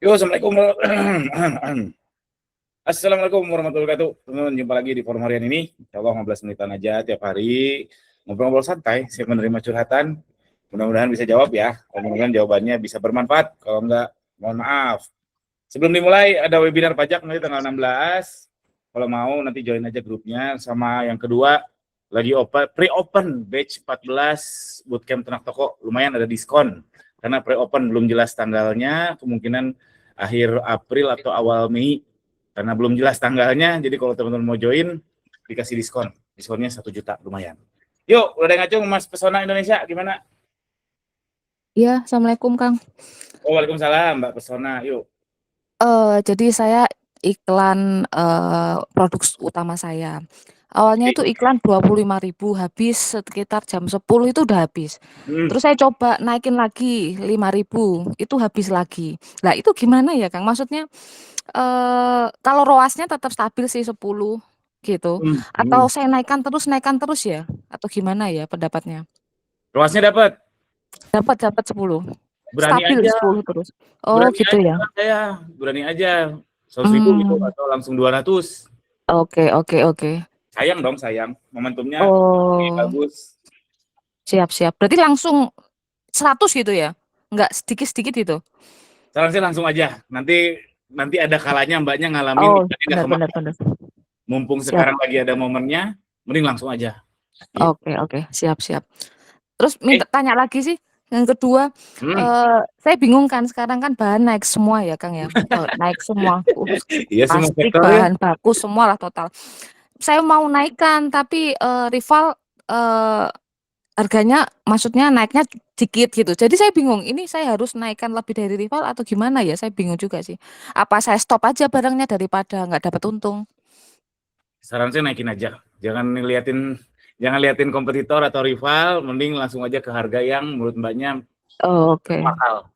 Yo, assalamualaikum. Assalamualaikum warahmatullahi wabarakatuh. Teman-teman, jumpa lagi di forum harian ini. Insyaallah 15 menitan aja tiap hari ngobrol-ngobrol santai. Saya menerima curhatan. Mudah-mudahan bisa jawab ya. Mudah-mudahan jawabannya bisa bermanfaat. Kalau enggak, mohon maaf. Sebelum dimulai ada webinar pajak nanti tanggal 16. Kalau mau nanti join aja grupnya. Sama yang kedua lagi pre-open batch 14 bootcamp ternak toko, lumayan ada diskon. Karena pre-open belum jelas tanggalnya, kemungkinan akhir April atau awal Mei. Karena belum jelas tanggalnya, jadi kalau teman-teman mau join, dikasih diskon. Diskonnya 1 juta, lumayan. Yuk, udah ngacung Mas Pesona Indonesia, gimana? Iya, Assalamualaikum Kang. Oh, waalaikumsalam Mbak Pesona, yuk. Jadi saya iklan produk utama saya. Awalnya itu iklan 25.000, habis sekitar jam 10 itu udah habis. Terus saya coba naikin lagi 5.000, itu habis lagi. Nah itu gimana ya Kang? Maksudnya kalau ROAS-nya tetap stabil sih 10 gitu. Atau saya naikkan terus ya? Atau gimana ya pendapatnya? Ruasnya dapat. Dapat 10. Berani Stabil aja. 10 terus. Oh Berani gitu aja ya. saya. Berani aja. 100.000 gitu atau langsung 200. Oke. Sayang dong, sayang. Momentumnya Oh, bagus. siap. Berarti langsung 100 gitu ya? Enggak sedikit-sedikit itu? Saran saya langsung aja. Nanti ada kalanya Mbaknya ngalamin Oh, ikannya nggak benar. kemakan. Mumpung Siap. sekarang lagi ada momennya, mending langsung aja. Gitu. Oke. Siap. Terus minta tanya lagi sih. Yang kedua, saya bingung kan sekarang kan bahan naik semua ya Kang ya. Naik semua. Iya, semua Plastik, sektor ya. bahan baku semua lah total. Saya mau naikkan tapi rival harganya maksudnya naiknya dikit gitu. Jadi saya bingung, ini saya harus naikkan lebih dari rival atau gimana ya? Saya bingung juga sih. Apa saya stop aja barangnya daripada nggak dapat untung? Saran saya naikin aja. Jangan liatin kompetitor atau rival, mending langsung aja ke harga yang menurut Mbaknya Oh, oke. mahal.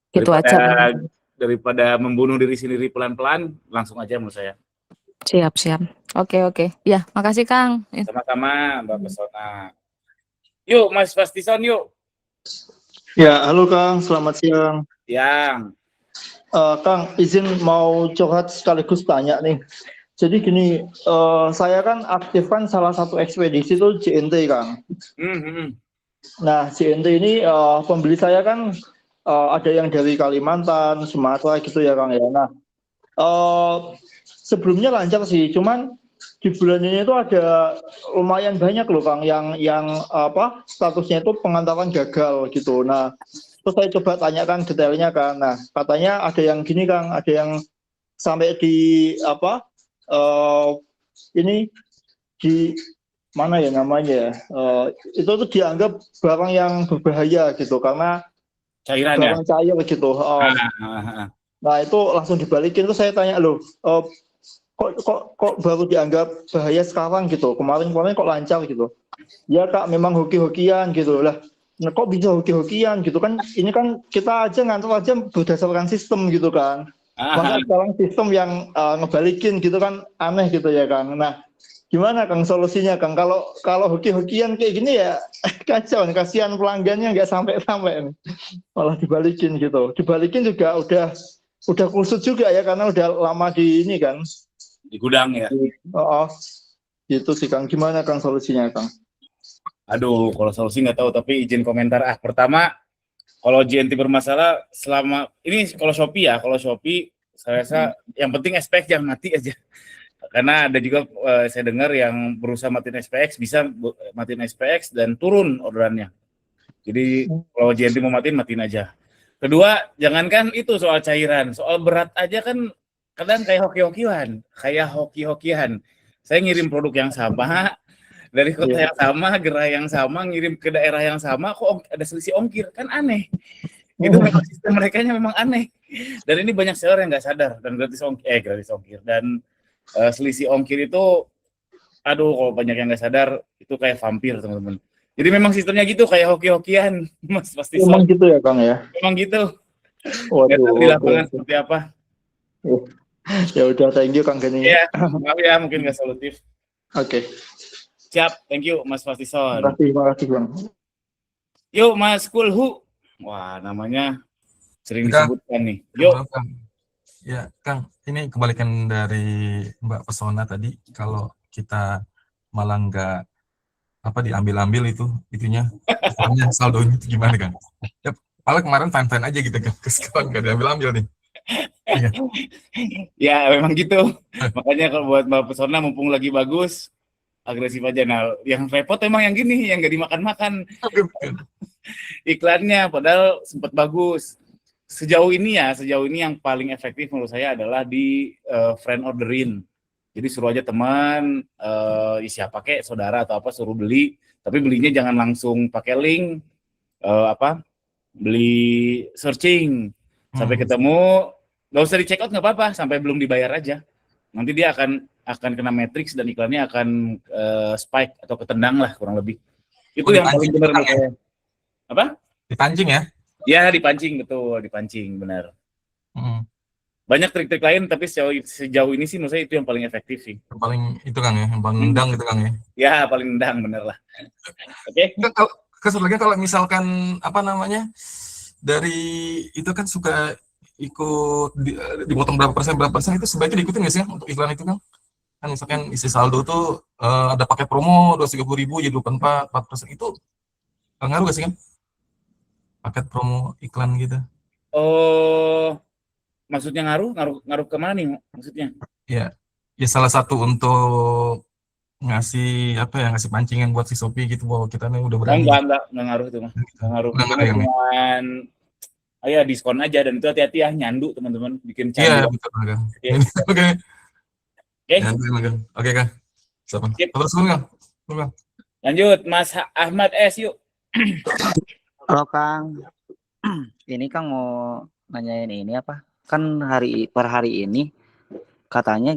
Gitu aja Kang. Daripada membunuh diri sendiri pelan-pelan, langsung aja menurut saya. Siap. Oke. Ya, makasih Kang. Sama-sama Mbak Pesona. Yuk Mas Fastison yuk. Ya, halo Kang, selamat siang. Yang. Kang, izin mau curhat sekaligus tanya nih. Jadi gini, saya kan aktifkan salah satu ekspedisi itu JNT Kang. Nah, JNT ini pembeli saya kan ada yang dari Kalimantan, Sumatera gitu ya Kang ya. Nah, sebelumnya lancar sih, cuman di bulan ini itu ada lumayan banyak loh Kang yang statusnya itu pengantaran gagal gitu. Nah, terus saya coba tanyakan detailnya kan. Nah, katanya ada yang gini Kang, ada yang sampai di ini di mana ya namanya itu tuh dianggap barang yang berbahaya gitu karena Cairan ya. barang cair gitu. Nah, itu langsung dibalikin. Terus saya tanya loh, kok baru dianggap bahaya sekarang gitu, kemarin kok lancar gitu. Ya Kak, memang hoki-hokian gitu lah. Nah, kok bisa hoki-hokian gitu kan, ini kan kita aja ngantor aja berdasarkan sistem gitu kan. Maka sekarang sistem yang ngebalikin gitu kan aneh gitu ya Kang. Nah, gimana Kang solusinya Kang? Kalau hoki-hokian kayak gini ya kacau nih, kasihan pelanggannya nggak sampai malah dibalikin gitu. Dibalikin juga udah kusut juga ya karena udah lama di ini kan. Di gudang ya. Gitu sih Kang. Gimana Kang solusinya Kang? Aduh, kalau solusi nggak tahu, tapi izin komentar. Pertama, kalau JNT bermasalah selama ini kalau Shopee saya rasa yang penting SPX jangan mati aja. Karena ada juga saya dengar yang berusaha matiin SPX bisa matiin SPX dan turun orderannya. Jadi kalau JNT mau matiin aja. Kedua, jangankan itu soal cairan, soal berat aja kan kadang kayak hoki-hokian. Saya ngirim produk yang sama dari kota yang sama, gerai yang sama, ngirim ke daerah yang sama, kok ada selisih ongkir, kan aneh. Itu memang sistem mereka memang aneh. Dan ini banyak seller yang nggak sadar, dan gratis ongkir. Dan selisih ongkir itu, aduh, kalau banyak yang nggak sadar, itu kayak vampir, teman-teman. Jadi memang sistemnya gitu, kayak hoki-hokian, Mas pasti. Memang gitu ya Kang ya? Memang gitu. Waduh, di lapangan seperti apa. Ya udah, thank you Kang Gani. Iya, maaf ya, mungkin nggak solutif. Oke. Siap, thank you Mas Fastison. Terima kasih Bang. Yuk Mas Kulhu. Wah, namanya sering disebutkan nih. Yuk. Ya, Kang, ini kebalikan dari Mbak Pesona tadi. Kalau kita malah nggak diambil-ambil itunya, istilahnya saldonya itu gimana, Kang? Ya, paling kemarin fine-fine aja gitu, Kang. Terus sekarang nggak diambil-ambil nih. Iya. Ya memang gitu. Makanya kalau buat Mbak Pesona mumpung lagi bagus, agresif aja. Nah, yang repot emang yang gini, yang nggak dimakan-makan iklannya, padahal sempat bagus. Sejauh ini yang paling efektif menurut saya adalah di friend orderin. Jadi suruh aja teman, siapa kek, saudara atau apa, suruh beli. Tapi belinya jangan langsung pakai link, beli searching. Sampai ketemu, nggak usah di check out nggak apa-apa, sampai belum dibayar aja. Nanti dia akan kena matrix dan iklannya akan spike atau ketendang lah kurang lebih. Itu yang paling benar menurut saya. Apa? Dipancing ya? Ya, dipancing, betul, dipancing, benar. Banyak trik-trik lain, tapi sejauh ini sih menurut saya itu yang paling efektif sih. Yang paling itu, Kang, ya, yang paling nendang gitu, Kang, ya? Ya, paling nendang, bener lah. Oke. Kesebagian kalau misalkan, dari itu kan suka ikut dipotong berapa persen, itu sebaiknya diikutin nggak sih, Kang, untuk iklan itu, Kang? Kan misalkan isi saldo tuh ada pakai promo 230.000 jadi 4% itu ngaruh gak sih, kan? Paket promo iklan gitu. Oh, maksudnya ngaruh kemana nih maksudnya? Ya salah satu untuk ngasih ngasih pancingan buat si Shopee gitu bahwa kita nih udah berani. Enggak ngaruh itu mah. Enggak ngaruh. Cuman ya diskon aja, dan itu hati-hati ya, nyandu teman-teman, bikin candu. Iya, betul, Kang. Oke. Oke, Kang. Terus Kang. Lanjut, Mas Ahmad S, yuk. Halo, Kang. Ini Kang mau nanyain ini apa? Kan per hari ini katanya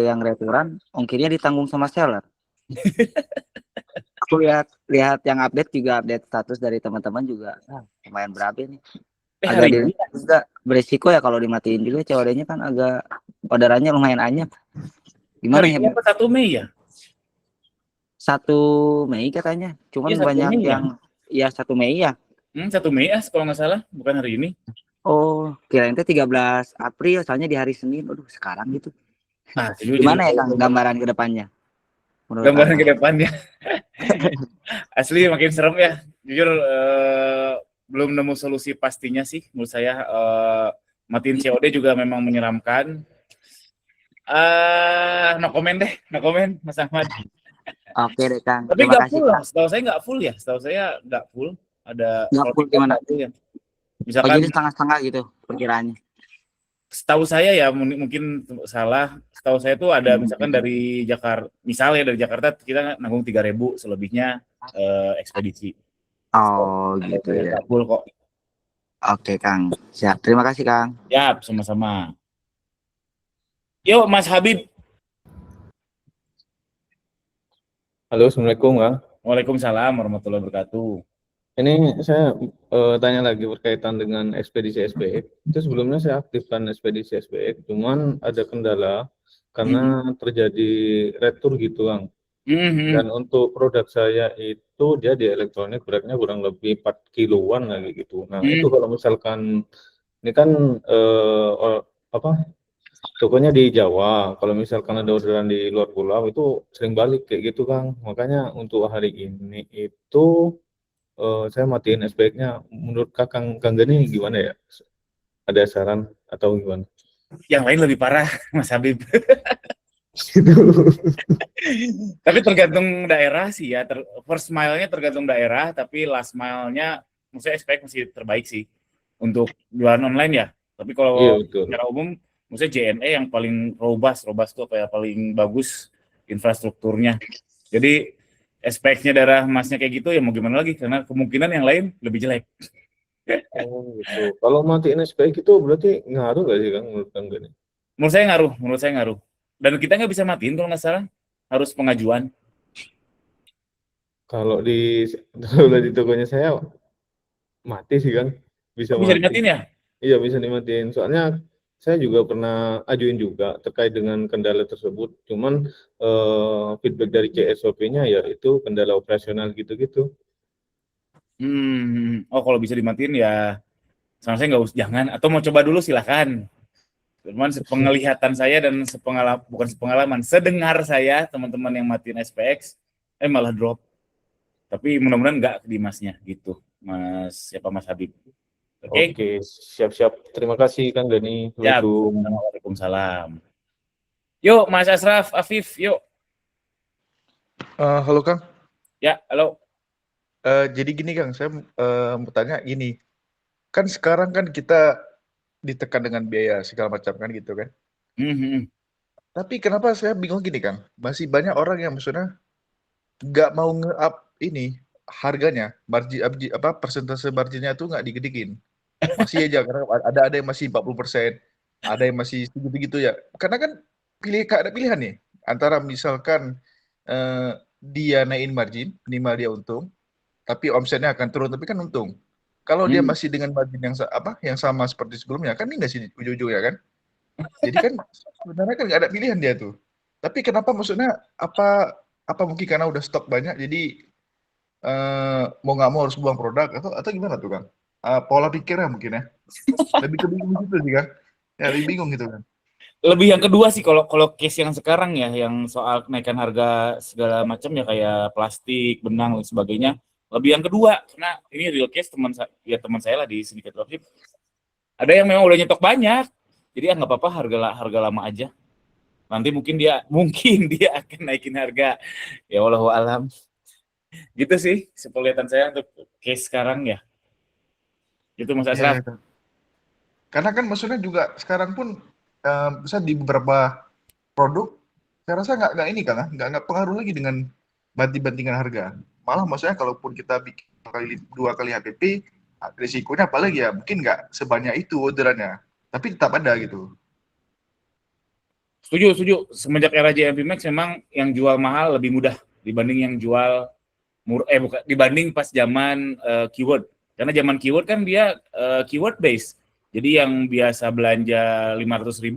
yang returan ongkirnya ditanggung sama seller. Aku lihat yang update status dari teman-teman juga lumayan berabe nih. Agak juga beresiko ya kalau dimatiin juga COD-nya kan agak orderannya lumayan anyap. Gimana ya? 1 Mei ya? 1 Mei katanya. Cuman banyak Mei yang ya 1 Mei ya. 1 Mei kalau nggak salah, bukan hari ini. Oh, kirain itu 13 April, soalnya di hari Senin. Aduh, sekarang gitu. Nah, gimana ya, Kang, gambaran ke depannya? Gambaran ke depannya. Asli makin serem ya. Jujur belum nemu solusi pastinya sih menurut saya. Matiin COD juga memang menyeramkan. No comment Mas Ahmad. Oke deh, Kang. Tapi nggak full lah. Setahu saya nggak full ya. Setahu saya nggak full. Ada nggak full gimana? Ya. Misalkan jadi setengah-setengah gitu perkiraannya. Setahu saya ya, mungkin salah. Setahu saya tuh ada misalkan dari Jakarta kita nanggung 3.000, selebihnya ekspedisi. Oh, gitu ya. Nggak full kok. Oke, Kang. Siap. Terima kasih, Kang. Ya, sama-sama. Yuk, Mas Habib. Halo, Assalamualaikum, Kang. Waalaikumsalam warahmatullahi wabarakatuh. Ini saya tanya lagi berkaitan dengan ekspedisi SPX. Itu sebelumnya saya aktifkan ekspedisi SPX, cuman ada kendala karena terjadi retur gitu, Kang. Dan untuk produk saya itu dia di elektronik beratnya kurang lebih 4 kiloan lagi gitu. Nah, itu kalau misalkan ini kan tokonya di Jawa, kalau misalkan ada orderan di luar pulau itu sering balik kayak gitu, Kang. Makanya untuk hari ini itu saya matiin SPX-nya. Menurut Kang Gani gimana ya? Ada saran atau gimana? Yang lain lebih parah, Mas Habib. Tapi tergantung daerah sih ya. First mile-nya tergantung daerah, tapi last mile-nya maksudnya SPX masih terbaik sih untuk jualan online ya. Tapi kalau secara umum, maksudnya JNE yang paling robust tuh paling bagus infrastrukturnya. Jadi SPX-nya daerah emasnya kayak gitu ya mau gimana lagi, karena kemungkinan yang lain lebih jelek. Oh gitu. Kalau matiin SPX itu berarti ngaruh nggak sih, Kang, menurut Kang Gani? Menurut saya ngaruh. Dan kita nggak bisa matiin kalau nggak salah, harus pengajuan. Kalau di tokonya saya mati sih, Kang. Bisa dimatiin ya? Iya, bisa dimatiin. Soalnya saya juga pernah ajuin juga terkait dengan kendala tersebut. Cuman feedback dari CSOP-nya ya itu kendala operasional gitu-gitu. Oh, kalau bisa dimatiin ya, sama saya jangan. Atau mau coba dulu silakan. Cuman sepenglihatan saya dan bukan sepengalaman, sedengar saya teman-teman yang matiin SPX malah drop. Tapi mudah-mudahan enggak di Masnya gitu. Mas Habib. Oke. Oke, siap-siap. Terima kasih Kang Dani. Siap. Waalaikumsalam. Yuk Mas Asraf, Afif, yuk. Halo Kang. Ya, halo. Jadi gini Kang, saya mau tanya gini. Kan sekarang kan kita ditekan dengan biaya segala macam kan gitu kan. Tapi kenapa saya bingung gini Kang? Masih banyak orang yang maksudnya nggak mau nge-up ini harganya, margin persentase marginnya tuh nggak digedikin. Masih aja karena ada yang masih 40%, ada yang masih segitu-gitu ya. Karena kan ada pilihan nih antara misalkan dia naikin margin, minimal dia untung, tapi omsetnya akan turun tapi kan untung. Kalau dia masih dengan margin yang sama seperti sebelumnya kan ini nggak sih ujung-ujungnya kan? Jadi kan sebenarnya kan nggak ada pilihan dia tuh. Tapi kenapa maksudnya apa mungkin karena udah stok banyak jadi mau nggak mau harus buang produk atau gimana tuh kan? Pola pikirnya mungkin ya. Lebih kebingung gitu sih kan? Ya lebih bingung gitu kan. Lebih yang kedua sih kalau case yang sekarang ya, yang soal kenaikan harga segala macam ya kayak plastik, benang dan sebagainya. Lebih yang kedua karena ini real case teman saya lah di Syndicate Dropship. Ada yang memang udah nyetok banyak. Jadi nggak apa-apa harga lama aja. Nanti mungkin dia akan naikin harga. Ya wallahu alam. Gitu sih sepenglihatan saya untuk case sekarang ya. Gitu Mas Asraf. Ya. Karena kan maksudnya juga sekarang pun bisa di beberapa produk saya rasa nggak ini kan, nggak pengaruh lagi dengan banting-bantingan harga. Malah maksudnya kalaupun kita bikin 2 kali HPP, risikonya apalagi ya mungkin nggak sebanyak itu orderannya, tapi tetap ada gitu. Setuju. Semenjak era JMP Max memang yang jual mahal lebih mudah dibanding yang jual dibanding pas zaman keyword. Karena zaman keyword kan dia keyword base. Jadi yang biasa belanja 500.000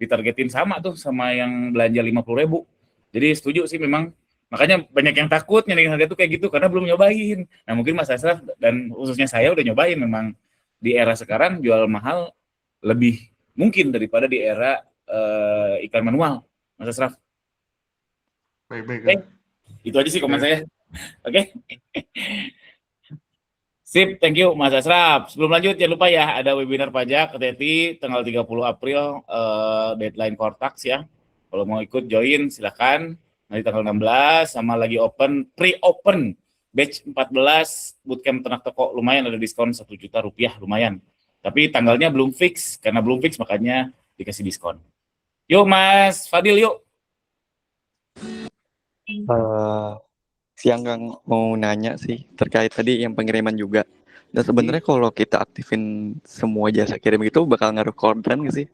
ditargetin sama tuh sama yang belanja 50.000. Jadi setuju sih memang. Makanya banyak yang takut nyari harga tuh kayak gitu karena belum nyobain. Nah mungkin Mas Asraf dan khususnya saya udah nyobain memang di era sekarang jual mahal lebih mungkin daripada di era iklan manual, Mas Asraf. Baik. Okay. Itu aja sih komen saya. Oke. Sip, thank you Mas Asraf. Sebelum lanjut jangan lupa ya ada webinar pajak hati-hati tanggal 30 April deadline Kortax ya. Kalau mau ikut join silakan. Nanti tanggal 16 sama lagi pre-open batch 14 bootcamp ternak toko lumayan ada diskon 1 juta rupiah lumayan. Tapi tanggalnya belum fix karena belum fix makanya dikasih diskon. Yuk Mas Fadil yuk. Siang Kang mau nanya sih terkait tadi yang pengiriman juga. Dan sebenarnya kalau kita aktifin semua jasa kirim itu bakal ngaruh ke orderan nggak sih?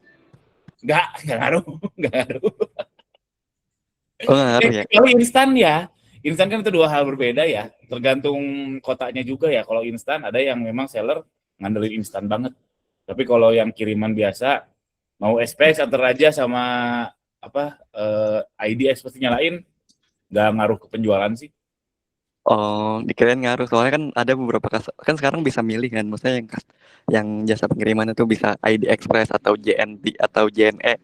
Nggak ngaruh. Oh, ngaruh ya. Kalau instan kan itu 2 hal berbeda ya. Tergantung kotanya juga ya. Kalau instan ada yang memang seller ngandelin instan banget. Tapi kalau yang kiriman biasa mau SPX antar aja sama ID express nyalain nggak ngaruh ke penjualan sih. Oh, dikirain ngaruh. Soalnya kan ada beberapa kan sekarang bisa milih kan. Maksudnya yang jasa pengiriman itu bisa ID Express atau JNT atau JNE.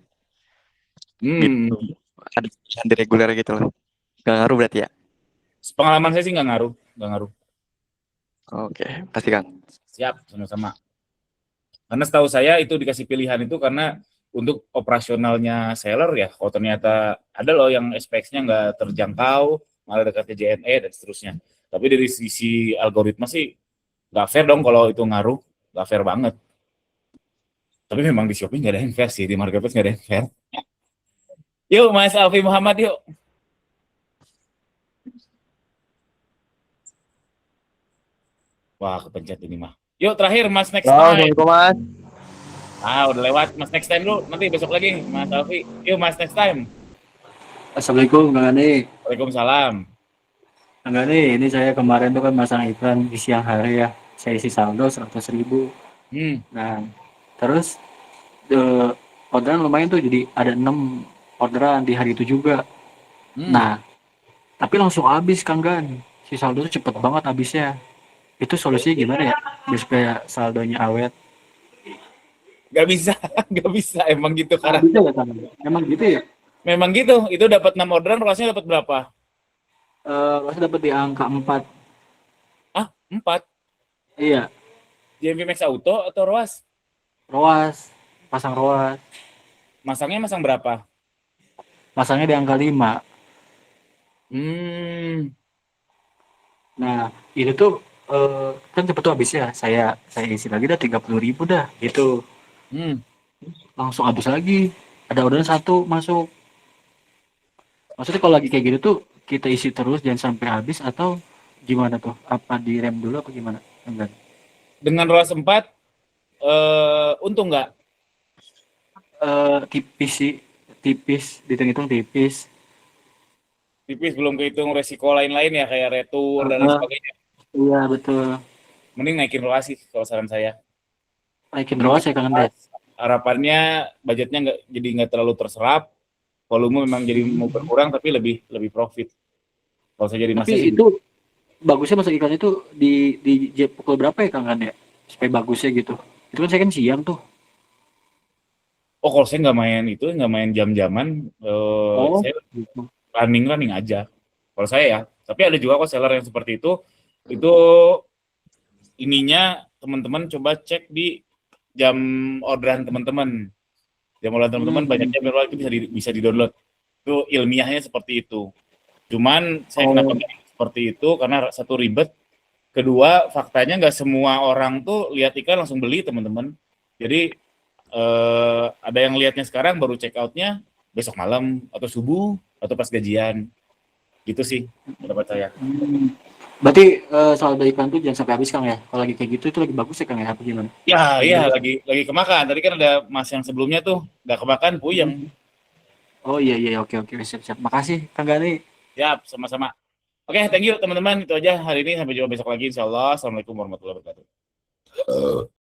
Gitu. Ada pilihan di reguler gitu loh. Nggak ngaruh berarti ya? Pengalaman saya sih nggak ngaruh. Oke, pasti Kang. Siap, sama-sama. Karena setahu saya itu dikasih pilihan itu karena untuk operasionalnya seller ya. Kalau ternyata ada loh yang SPX-nya nggak terjangkau, malah dekatnya JNE dan seterusnya. Tapi dari sisi algoritma sih nggak fair dong kalau itu ngaruh, nggak fair banget. Tapi memang di Shopee nggak ada yang fair sih, di marketplace nggak ada yang fair. Yuk Mas Alfi Muhammad yuk. Wah kepencet ini mah. Yuk terakhir Mas next time. Assalamualaikum Mas. Udah lewat Mas next time dulu. Nanti besok lagi Mas Alfi. Yuk Mas next time. Assalamualaikum Kang Gani. Waalaikumsalam. Kang Gani, ini saya kemarin tuh kan masang iklan di siang hari ya. Saya isi saldo 100.000. Nah, terus orderan lumayan tuh jadi ada 6 orderan di hari itu juga. Nah, tapi langsung habis Kang Gan. Si saldo tuh cepet banget habisnya. Itu solusinya gimana ya? Biar supaya saldonya awet. Nggak bisa, nggak bisa. Emang gitu Ah, karena bisa ya Kang? Emang gitu ya? memang gitu. Itu dapat 6 orderan, Roasnya dapat berapa? Roasnya dapat di angka 4. Ah, 4. Iya, JMP Max Auto atau Roas? Roas, pasang Roas. Masangnya masang berapa? Masangnya di angka 5. Nah, itu tuh kan cepet tuh habis ya. Saya isi lagi dah 30.000 dah gitu. Langsung habis lagi. Ada orderan 1 masuk. Maksudnya kalau lagi kayak gitu tuh kita isi terus jangan sampai habis atau gimana tuh? Apa direm dulu apa gimana? Enggak. Dengan Roas 4 untung nggak? Tipis sih, tipis, dihitung-hitung tipis. Tipis, belum kehitung resiko lain-lain ya kayak retur dan lain sebagainya. Iya betul. Mending naikin Roas sih kalau saran saya. Naikin Roas ya Kang Ded. Harapannya budgetnya nggak terlalu terserap, volume memang jadi mau berkurang tapi lebih profit. Kalau saya jadi Tapi masnya sih. itu bagusnya masuk iklan itu di pukul berapa ya Kang ya? Supaya bagusnya gitu. Itu kan saya kan siang tuh. Oh, kalau saya nggak main jam-jaman, saya Gitu. running aja. Kalau saya ya, tapi ada juga kok seller yang seperti itu ininya teman-teman coba cek di jam orderan teman-teman. Jam orderan teman-teman banyaknya viral itu bisa di-download. Itu ilmiahnya seperti itu. Cuman saya kenapa seperti itu karena satu ribet, kedua faktanya nggak semua orang tuh lihat iklan langsung beli teman-teman. Jadi ada yang lihatnya sekarang baru check outnya besok malam atau subuh atau pas gajian. Gitu sih pendapat saya. Berarti soal iklan tuh jangan sampai habis Kang ya. Kalau lagi kayak gitu itu lagi bagus ya Kang ya apa gimana? Ya, iya lagi kemakan. Tadi kan ada Mas yang sebelumnya tuh nggak kemakan puyeng. Oh iya oke siap. Makasih Kang Gani. Siap, sama-sama. Oke, thank you teman-teman. Itu aja hari ini, sampai jumpa besok lagi insyaallah. Assalamualaikum warahmatullahi wabarakatuh.